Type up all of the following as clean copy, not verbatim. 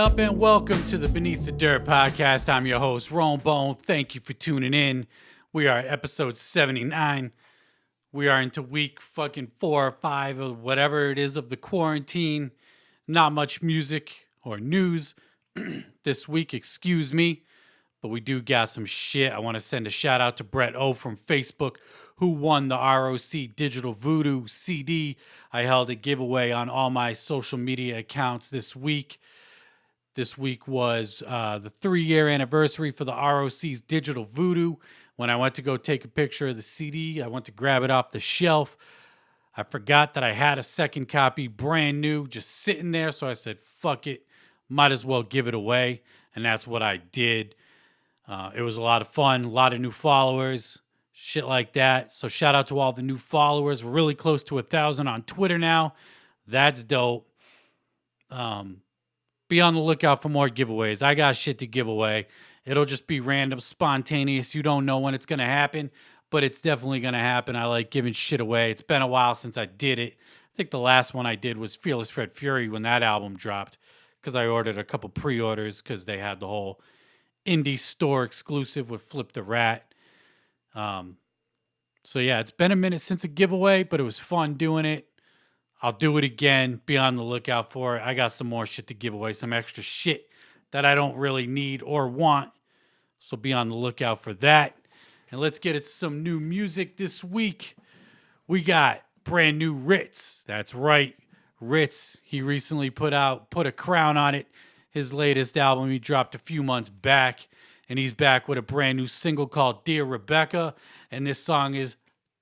up, and welcome to the Beneath the Dirt podcast. I'm your host, Ron Bone. Thank you for tuning in. We are at episode 79. We are into week fucking 4 or 5 or whatever it is of the quarantine. Not much music or news this week, excuse me. But we do got some shit. I want to send a shout out to Brett O from Facebook, who won the ROC Digital Voodoo CD. I held a giveaway on all my social media accounts this week. This week was the 3-year anniversary for the ROC's Digital Voodoo. When I went to go take a picture of the CD, I went to grab it off the shelf. I forgot that I had a second copy, brand new, just sitting there. So I said, fuck it, might as well give it away. And that's what I did. It was a lot of fun, a lot of new followers, shit like that. So shout out to all the new followers. We're really close to 1,000 on Twitter now. That's dope. Be on the lookout for more giveaways. I got shit to give away. It'll just be random, spontaneous. You don't know when it's going to happen, but it's definitely going to happen. I like giving shit away. It's been a while since I did it. I think the last one I did was Fearless Fred Fury when that album dropped, because I ordered a couple pre-orders because they had the whole indie store exclusive with Flip the Rat. So yeah, it's been a minute since a giveaway, but it was fun doing it. I'll do it again. Be on the lookout for it. I got some more shit to give away, some extra shit that I don't really need or want. So be on the lookout for that. And let's get into some new music this week. We got brand new Rittz. That's right. Rittz, he recently put a crown on it. His latest album he dropped a few months back. And he's back with a brand new single called Dear Rebecca. And this song is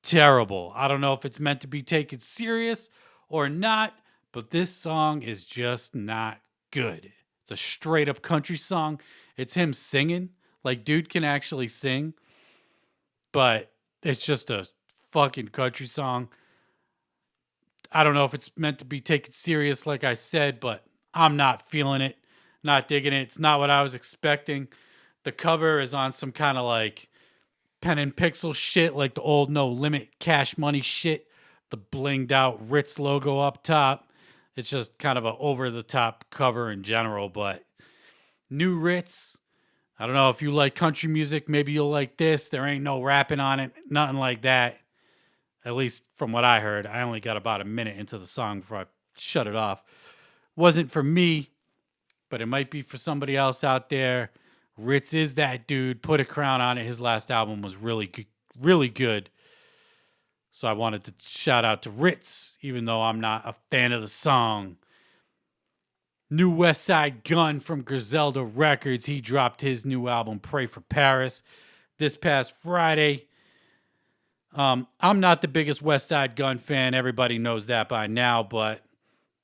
terrible. I don't know if it's meant to be taken serious or not, but this song is just not good. It's a straight up country song. It's him singing. Like, dude can actually sing, but it's just a fucking country song. I don't know if it's meant to be taken serious, like I said, but I'm not feeling it. Not digging it. It's not what I was expecting. The cover is on some kind of like pen and pixel shit, like the old No Limit Cash Money shit. The blinged out Rittz logo up top. It's just kind of a over the top cover in general, but new Rittz. I don't know if you like country music, maybe you'll like this. There ain't no rapping on it, nothing like that. At least from what I heard. I only got about a minute into the song before I shut it off. Wasn't for me, but it might be for somebody else out there. Rittz is that dude. Put a crown on it. His last album was really good. So I wanted to shout out to Rittz, even though I'm not a fan of the song. New Westside Gunn from Griselda Records. He dropped his new album, Pray for Paris, this past Friday. I'm not the biggest Westside Gunn fan. Everybody knows that by now, but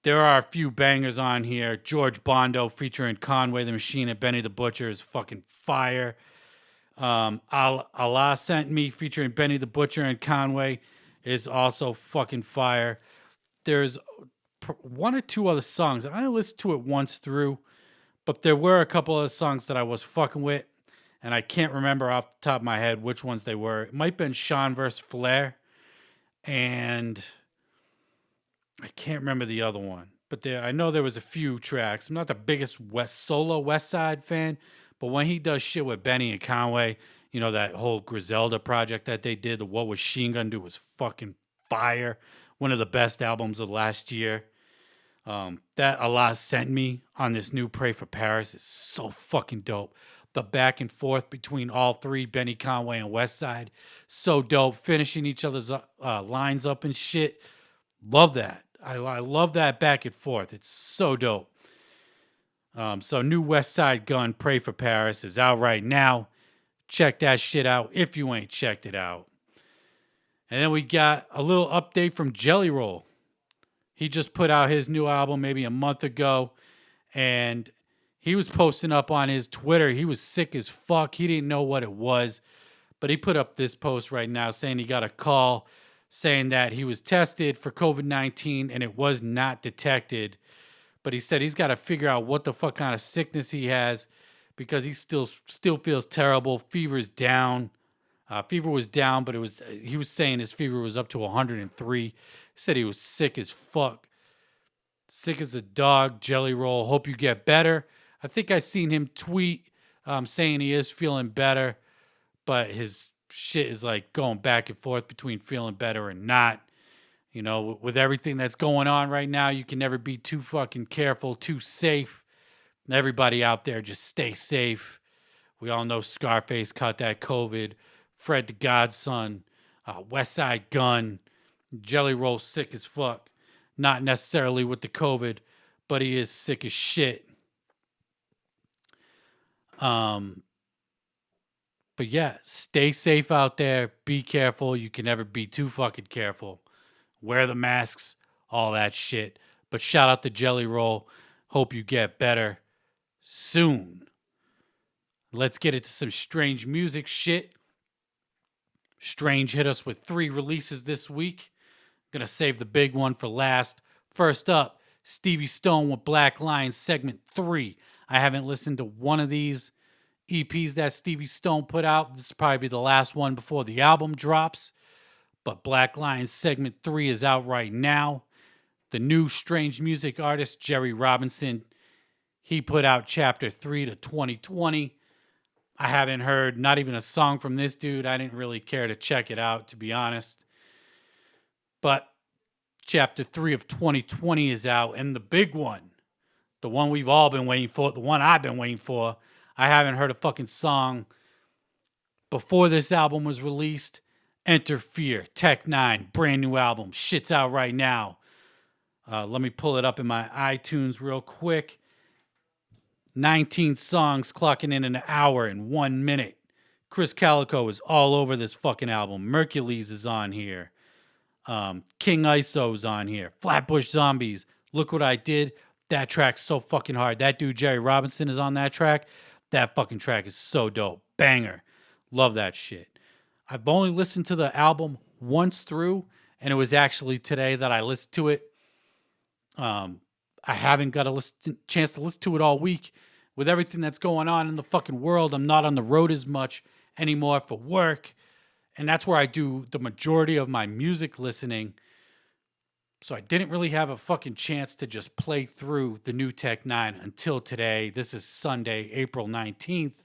there are a few bangers on here. George Bondo featuring Conway the Machine and Benny the Butcher is fucking fire. Allah Sent Me featuring Benny the Butcher and Conway is also fucking fire. There's one or two other songs. I listened to it once through, but there were a couple of songs that I was fucking with, and I can't remember off the top of my head which ones they were. It might have been Sean vs. Flair, and I can't remember the other one. But I know there was a few tracks. I'm not the biggest solo West Side fan, but when he does shit with Benny and Conway, you know, that whole Griselda project that they did, the What Was Sheen Gonna Do was fucking fire. One of the best albums of last year. That Allah Sent Me on this new Pray for Paris is so fucking dope. The back and forth between all three, Benny, Conway, and Westside, so dope. Finishing each other's lines up and shit. Love that. I love that back and forth. It's so dope. So new Westside Gunn, Pray for Paris is out right now. Check that shit out if you ain't checked it out. And then we got a little update from Jelly Roll. He just put out his new album maybe a month ago, and he was posting up on his Twitter. He was sick as fuck. He didn't know what it was, but he put up this post right now saying he got a call saying that he was tested for COVID-19 and it was not detected. But he said he's got to figure out what the fuck kind of sickness he has because he still feels terrible. Fever's down. Fever was down, but he was saying his fever was up to 103. He said he was sick as fuck. Sick as a dog, Jelly Roll. Hope you get better. I think I seen him tweet saying he is feeling better, but his shit is like going back and forth between feeling better and not. You know, with everything that's going on right now, you can never be too fucking careful, too safe. Everybody out there, just stay safe. We all know Scarface caught that COVID. Fred the Godson, Westside Gunn, Jelly Roll sick as fuck. Not necessarily with the COVID, but he is sick as shit. But yeah, stay safe out there. Be careful. You can never be too fucking careful. Wear the masks, all that shit. But shout out to Jelly Roll. Hope you get better soon. Let's get into some strange music shit. Strange hit us with 3 releases this week. Gonna save the big one for last. First up, Stevie Stone with Black Lion Segment 3. I haven't listened to one of these EPs that Stevie Stone put out. This will probably be the last one before the album drops. But Black Lion Segment 3 is out right now. The new strange music artist, Jerry Robinson, he put out Chapter 3 to 2020. I haven't heard not even a song from this dude. I didn't really care to check it out, to be honest. But Chapter 3 of 2020 is out. And the big one, the one we've all been waiting for, the one I've been waiting for, I haven't heard a fucking song before this album was released. Enter Fear, Tech N9ne, brand new album. Shit's out right now. Let me pull it up in my iTunes real quick. 19 songs clocking in an hour and 1 minute. Chris Calico is all over this fucking album. Mercules is on here. King ISO's on here. Flatbush Zombies. Look What I Did. That track's so fucking hard. That dude, Jerry Robinson, is on that track. That fucking track is so dope. Banger. Love that shit. I've only listened to the album once through, and it was actually today that I listened to it. I haven't got a chance to listen to it all week. With everything that's going on in the fucking world, I'm not on the road as much anymore for work. And that's where I do the majority of my music listening. So I didn't really have a fucking chance to just play through the new Tech N9ne until today. This is Sunday, April 19th.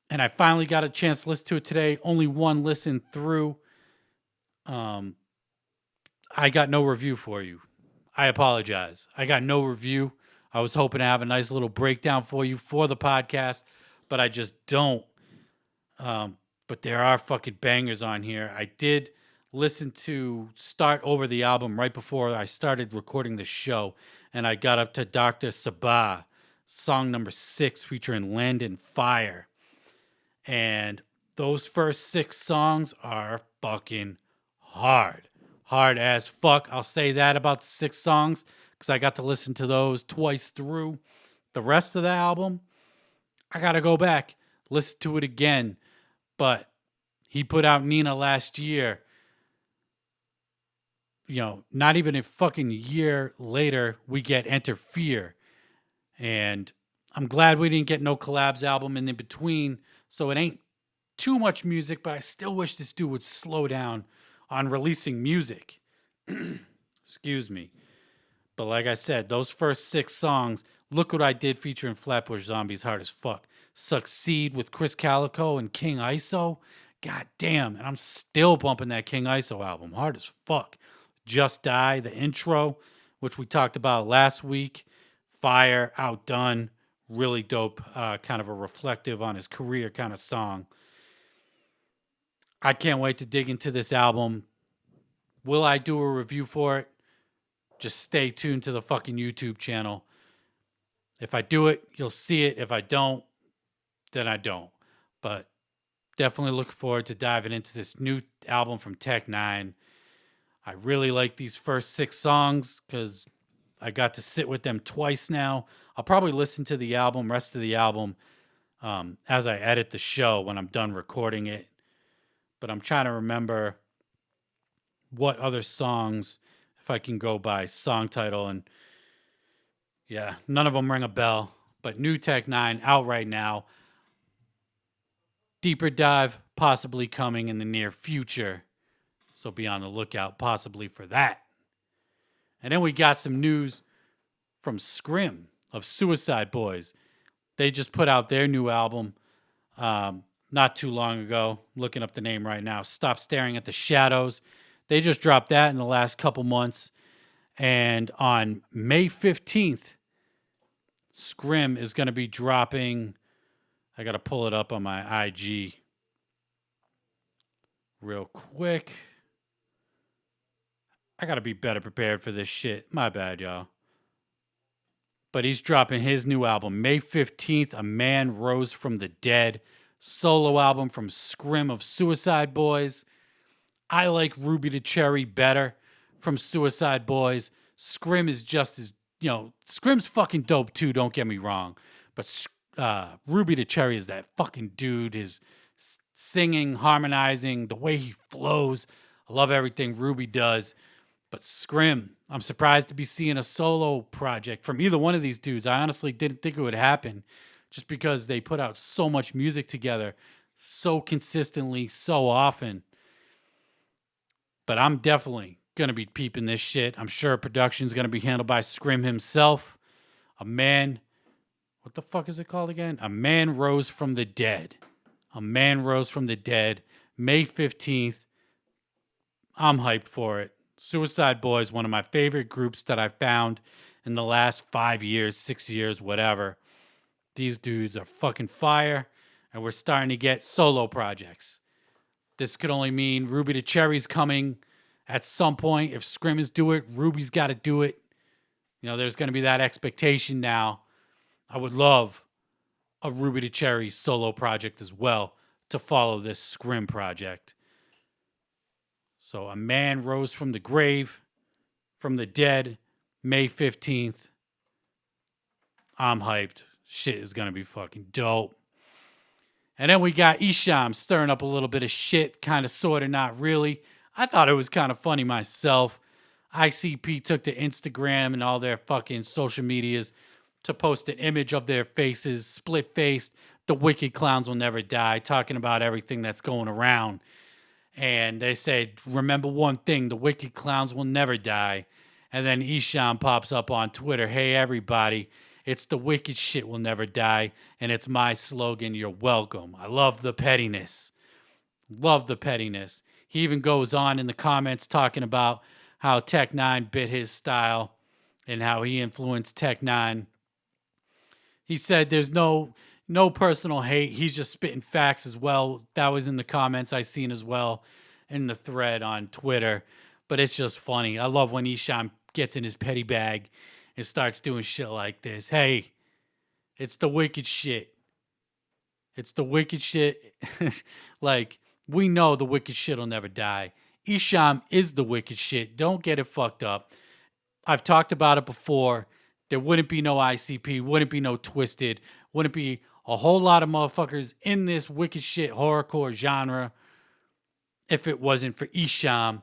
And I finally got a chance to listen to it today. Only one listen through. I got no review for you. I apologize. I got no review. I was hoping to have a nice little breakdown for you for the podcast, but I just don't. But there are fucking bangers on here. I did listen to Start Over the album right before I started recording the show, and I got up to Dr. Sabah, song number 6 featuring Land and Fire. And those first 6 songs are fucking hard. Hard as fuck. I'll say that about the 6 songs because I got to listen to those twice through. The rest of the album, I got to go back, listen to it again. But he put out Nina last year. You know, not even a fucking year later, we get Enter Fear. And I'm glad we didn't get no collabs album in between. So it ain't too much music, but I still wish this dude would slow down on releasing music. Excuse me. But like I said, those first 6 songs, Look What I Did featuring Flatbush Zombies, hard as fuck. Succeed with Chris Calico and King ISO. God damn. And I'm still bumping that King ISO album. Hard as fuck. Just Die, the intro, which we talked about last week. Fire, Outdone. Really dope, kind of a reflective on his career kind of song. I can't wait to dig into this album. Will I do a review for it? Just stay tuned to the fucking YouTube channel. If I do it, you'll see it. If I don't, then I don't. But definitely looking forward to diving into this new album from Tech N9ne. I really like these first 6 songs because I got to sit with them twice now. I'll probably listen to the rest of the album, as I edit the show when I'm done recording it. But I'm trying to remember what other songs, if I can go by song title. And yeah, none of them ring a bell. But new Tech N9ne out right now. Deeper dive possibly coming in the near future. So be on the lookout possibly for that. And then we got some news from Scrim. of Suicide Boys. They just put out their new album not too long ago. I'm looking up the name right now. Stop Staring at the Shadows. They just dropped that in the last couple months. And on May 15th, Scrim is going to be dropping. I got to pull it up on my IG real quick. I got to be better prepared for this shit. My bad, y'all. But he's dropping his new album May 15th, A Man Rose from the Dead. Solo album from Scrim of Suicide Boys. I like Ruby the Cherry better from Suicide Boys. Scrim is just as, Scrim's fucking dope too, don't get me wrong. But Ruby the Cherry is that fucking dude. His singing, harmonizing, the way he flows. I love everything Ruby does. But Scrim, I'm surprised to be seeing a solo project from either one of these dudes. I honestly didn't think it would happen just because they put out so much music together so consistently, so often. But I'm definitely going to be peeping this shit. I'm sure production's going to be handled by Scrim himself. A Man, what the fuck is it called again? A Man Rose from the Dead. A Man Rose from the Dead. May 15th. I'm hyped for it. Suicide Boys, one of my favorite groups that I've found in the last 5 years, 6 years, whatever. These dudes are fucking fire, and we're starting to get solo projects. This could only mean Ruby the Cherry's coming at some point. If Scrim is do it, Ruby's got to do it. There's going to be that expectation now. I would love a Ruby the Cherry solo project as well to follow this Scrim project. So A Man Rose from the Grave, from the Dead, May 15th. I'm hyped. Shit is going to be fucking dope. And then we got Esham stirring up a little bit of shit, kind of, sort of, not really. I thought it was kind of funny myself. ICP took to Instagram and all their fucking social medias to post an image of their faces, split-faced. The wicked clowns will never die, talking about everything that's going around. And they said, remember one thing, the wicked clowns will never die. And then Esham pops up on Twitter, hey, everybody, it's the wicked shit will never die. And it's my slogan, you're welcome. I love the pettiness. Love the pettiness. He even goes on in the comments talking about how Tech Nine bit his style and how he influenced Tech Nine. He said there's no personal hate. He's just spitting facts as well. That was in the comments I seen as well in the thread on Twitter. But it's just funny. I love when Esham gets in his petty bag and starts doing shit like this. Hey, it's the wicked shit. It's the wicked shit. Like, we know the wicked shit will never die. Esham is the wicked shit. Don't get it fucked up. I've talked about it before. There wouldn't be no ICP, wouldn't be no Twiztid, wouldn't be a whole lot of motherfuckers in this wicked shit horrorcore genre if it wasn't for Esham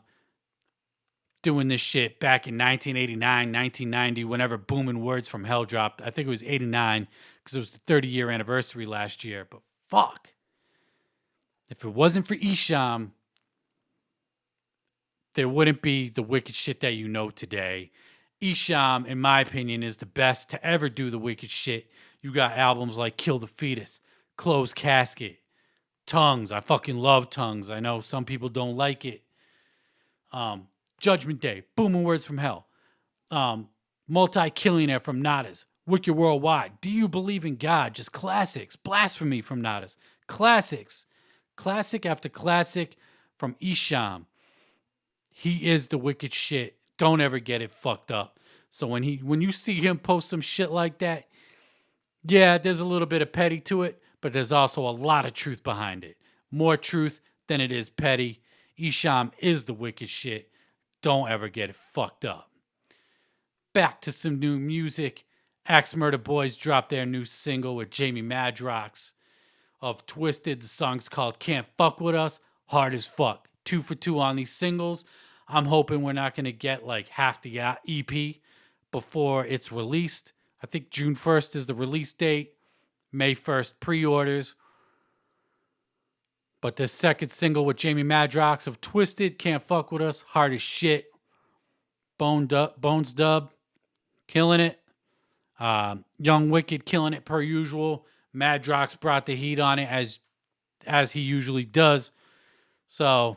doing this shit back in 1989, 1990, whenever Booming Words from Hell dropped. I think it was 89 because it was the 30-year anniversary last year. But fuck. If it wasn't for Esham, there wouldn't be the wicked shit that you know today. Esham, in my opinion, is the best to ever do the wicked shit. You got albums like Kill the Fetus, Closed Casket, Tongues. I fucking love Tongues. I know some people don't like it. Judgment Day, Booming Words from Hell, Multi-Killionaire from Nadas, Wicked Worldwide, Do You Believe in God? Just classics. Blasphemy from Nadas. Classics. Classic after classic from Esham. He is the wicked shit. Don't ever get it fucked up. So when you see him post some shit like that, yeah, there's a little bit of petty to it, but there's also a lot of truth behind it. More truth than it is petty. Esham is the wicked shit. Don't ever get it fucked up. Back to some new music. Axe Murder Boys dropped their new single with Jamie Madrox of Twiztid. The song's called Can't Fuck With Us. Hard as fuck. 2 for 2 on these singles. I'm hoping we're not going to get like half the EP before it's released. I think June 1st is the release date. May 1st pre-orders. But this second single with Jamie Madrox of Twiztid, Can't Fuck With Us, hard as shit. Bones Dub, killing it. Young Wicket killing it per usual. Madrox brought the heat on it as he usually does. So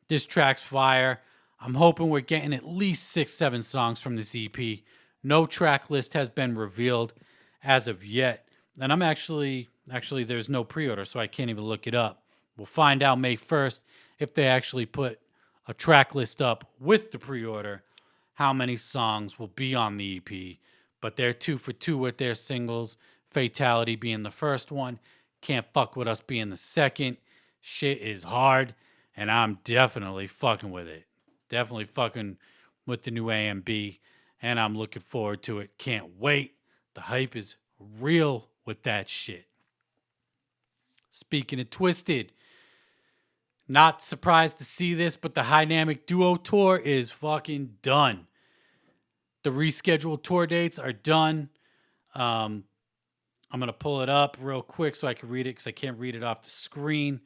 this track's fire. I'm hoping we're getting at least 6-7 songs from this EP. No track list has been revealed as of yet. And I'm actually there's no pre-order, so I can't even look it up. We'll find out May 1st if they actually put a track list up with the pre-order, how many songs will be on the EP. But they're 2 for 2 with their singles, Fatality being the first one, Can't Fuck With Us being the second. Shit is hard, and I'm definitely fucking with it. Definitely fucking with the new AMB, and I'm looking forward to it. Can't wait. The hype is real with that shit. Speaking of Twiztid, not surprised to see this, but the Dynamic Duo Tour is fucking done. The rescheduled tour dates are done. I'm going to pull it up real quick so I can read it because I can't read it off the screen.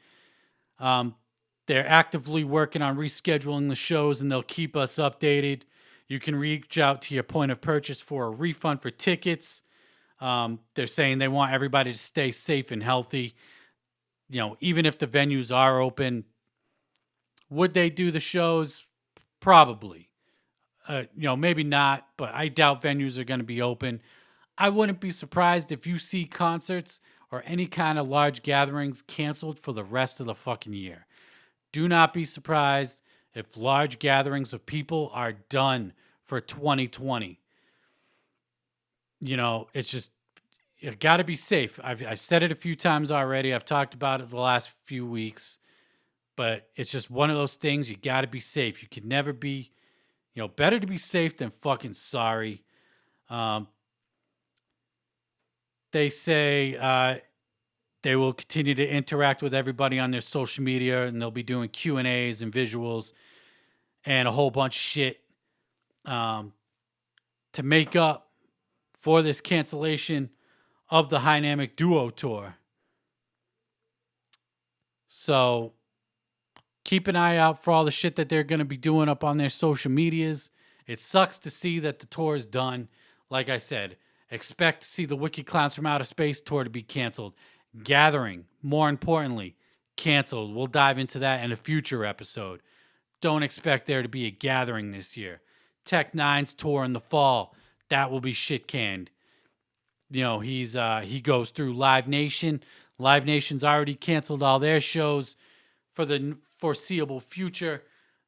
They're actively working on rescheduling the shows, and they'll keep us updated. You can reach out to your point of purchase for a refund for tickets. They're saying they want everybody to stay safe and healthy. You know, even if the venues are open, would they do the shows? Probably. Maybe not, but I doubt venues are going to be open. I wouldn't be surprised if you see concerts or any kind of large gatherings canceled for the rest of the fucking year. Do not be surprised if large gatherings of people are done for 2020. You know, it's just, you got to be safe. I've said it a few times already. I've talked about it the last few weeks, but it's just one of those things. You got to be safe. You can never be, better to be safe than fucking sorry. They say they will continue to interact with everybody on their social media, and they'll be doing Q&As and visuals and a whole bunch of shit to make up for this cancellation of the Dynamic Duo Tour. So keep an eye out for all the shit that they're going to be doing up on their social medias. It sucks to see that the tour is done. Like I said, expect to see the Wicked Clowns from Outer Space tour to be canceled. Gathering, more importantly, canceled. We'll dive into that in a future episode. Don't expect there to be a gathering this year. Tech Nine's tour in the fall, that will be shit canned. He goes through Live Nation. Live Nation's already canceled all their shows for the foreseeable future,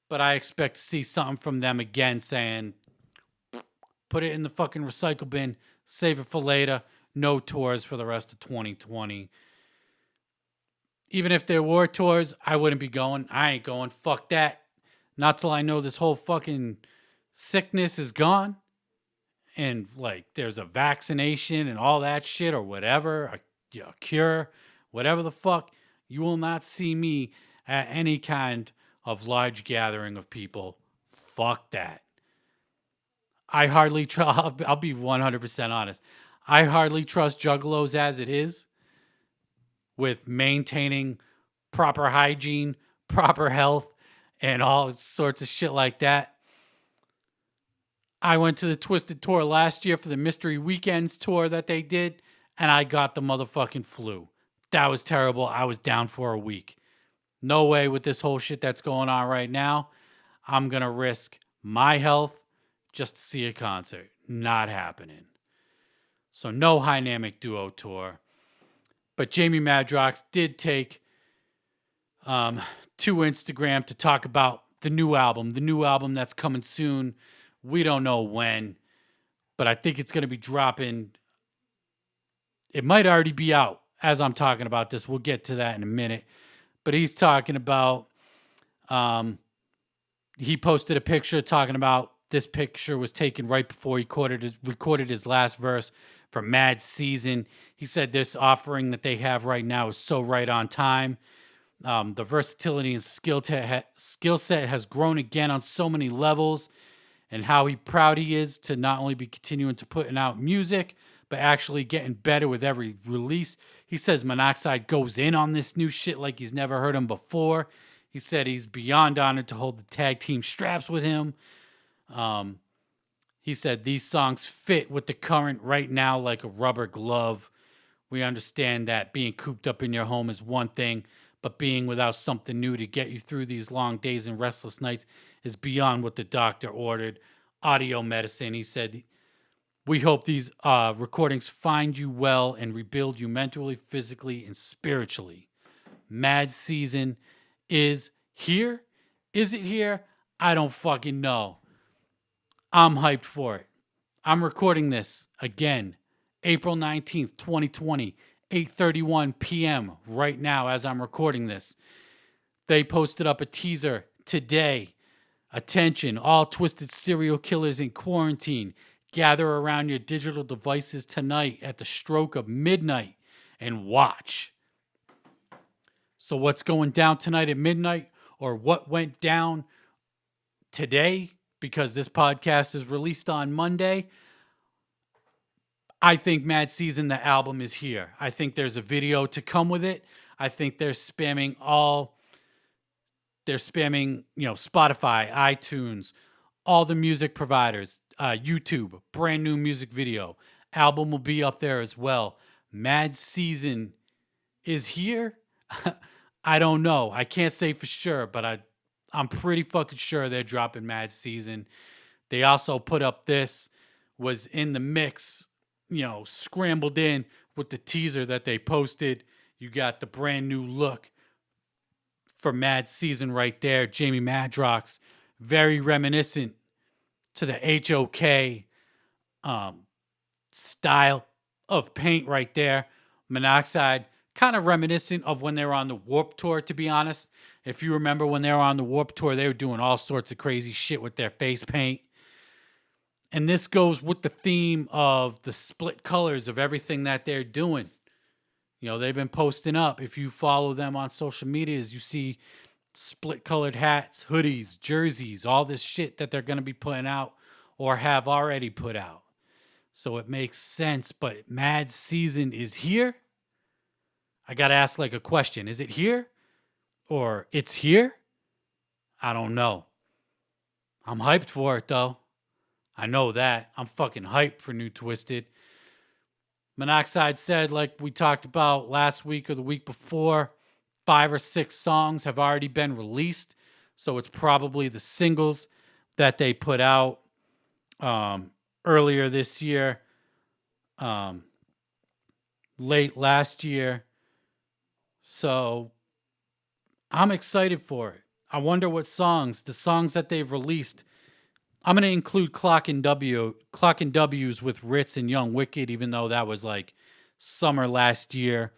but I expect to see something from them again saying, put it in the fucking recycle bin, save it for later. No tours for the rest of 2020. Even if there were tours, I wouldn't be going. I ain't going. Fuck that. Not till I know this whole fucking sickness is gone. And there's a vaccination and all that shit or whatever, a cure, whatever the fuck. You will not see me at any kind of large gathering of people. Fuck that. I hardly trust, I'll be 100% honest. I hardly trust juggalos as it is with maintaining proper hygiene, proper health, and all sorts of shit like that. I went to the Twiztid tour last year for the Mystery Weekends tour that they did, and I got the motherfucking flu. That was terrible. I was down for a week. No way with this whole shit that's going on right now. I'm going to risk my health just to see a concert. Not happening. So no Dynamic Duo Tour. But Jamie Madrox did take to Instagram to talk about the new album that's coming soon. We don't know when, but I think it's going to be dropping. It might already be out as I'm talking about this. We'll get to that in a minute. But he's talking about, he posted a picture talking about this picture was taken right before he recorded his last verse for Mad Season. He said this offering that they have right now is so right on time. The versatility and skill set has grown again on so many levels, and how proud he is to not only be continuing to putting out music, but actually getting better with every release. He says Monoxide goes in on this new shit like he's never heard him before. He said he's beyond honored to hold the tag team straps with him. He said, these songs fit with the current right now like a rubber glove. We understand that being cooped up in your home is one thing, but being without something new to get you through these long days and restless nights is beyond what the doctor ordered. Audio medicine, he said. We hope these recordings find you well and rebuild you mentally, physically, and spiritually. Mad season is here. Is it here? I don't fucking know. I'm hyped for it. I'm recording this again, April 19th, 2020, 8:31 p.m. right now as I'm recording this. They posted up a teaser today. Attention, all Twiztid serial killers in quarantine. Gather around your digital devices tonight at the stroke of midnight and watch. So what's going down tonight at midnight, or what went down today, because this podcast is released on Monday? I think Mad Season, the album, is here. I think there's a video to come with it. I think they're spamming Spotify, iTunes, all the music providers, YouTube, brand new music video. Album will be up there as well. Mad Season is here. I don't know. I can't say for sure, but I'm pretty fucking sure they're dropping Mad Season. They also put up this, was in the mix, scrambled in with the teaser that they posted. You got the brand new look for Mad Season right there. Jamie Madrox, very reminiscent to the HOK style of paint right there. Monoxide, kind of reminiscent of when they were on the Warped Tour, to be honest. If you remember when they were on the Warped Tour, they were doing all sorts of crazy shit with their face paint. And this goes with the theme of the split colors of everything that they're doing. They've been posting up. If you follow them on social medias, you see split colored hats, hoodies, jerseys, all this shit that they're going to be putting out or have already put out. So it makes sense. But Mad Season is here. I got to ask a question. Is it here? Or it's here? I don't know. I'm hyped for it, though. I know that. I'm fucking hyped for new Twiztid. Monoxide said, like we talked about last week or the week before, 5 or 6 songs have already been released. So it's probably the singles that they put out earlier this year, late last year. So I'm excited for it. I wonder what songs, the songs that they've released. I'm going to include Clock and W's with Rittz and Young Wicket, even though that was summer last year.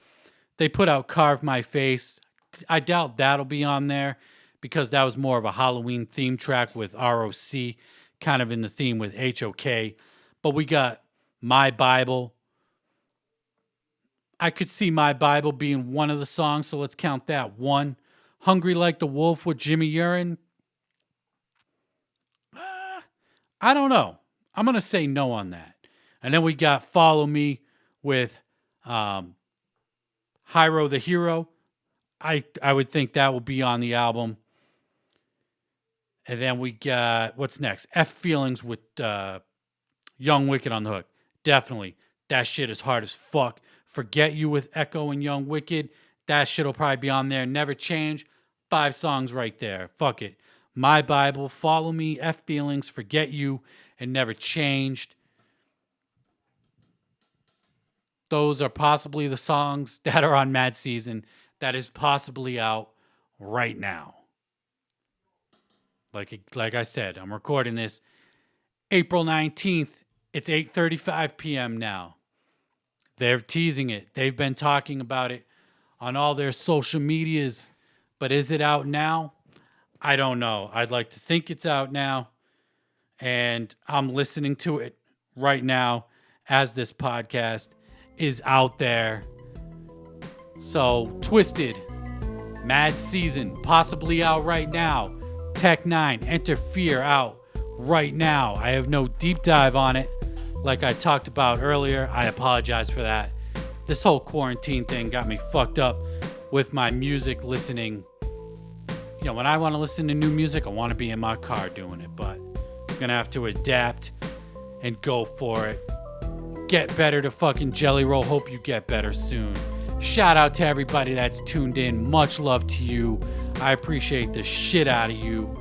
They put out Carve My Face. I doubt that'll be on there because that was more of a Halloween theme track with ROC, kind of in the theme with HOK. But we got My Bible. I could see My Bible being one of the songs, so let's count that. 1. Hungry Like the Wolf with Jimmy Urine. I don't know. I'm going to say no on that. And then we got Follow Me with Hyro the Hero. I would think that will be on the album. And then we got, what's next? F Feelings with Young Wicket on the hook. Definitely. That shit is hard as fuck. Forget You with Echo and Young Wicked. That shit will probably be on there. Never Change. 5 songs right there. Fuck it. My Bible, Follow Me, F Feelings, Forget You, and Never Changed. Those are possibly the songs that are on Mad Season that is possibly out right now. Like I said, I'm recording this April 19th. It's 8:35 p.m. now. They're teasing it. They've been talking about it on all their social medias. But is it out now? I don't know. I'd like to think it's out now. And I'm listening to it right now as this podcast is out there. So, Twiztid, Mad Season, possibly out right now. Tech 9, Enter Fear out right now. I have no deep dive on it like I talked about earlier. I apologize for that. This whole quarantine thing got me fucked up with my music listening. When I want to listen to new music, I want to be in my car doing it, but I'm going to have to adapt and go for it. Get better to fucking Jelly Roll. Hope you get better soon. Shout out to everybody that's tuned in. Much love to you. I appreciate the shit out of you.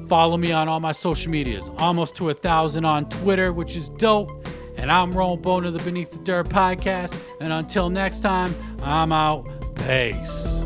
Follow me on all my social medias. Almost to 1,000 on Twitter, which is dope. And I'm Roland Bone of the Beneath the Dirt podcast. And until next time, I'm out. Peace.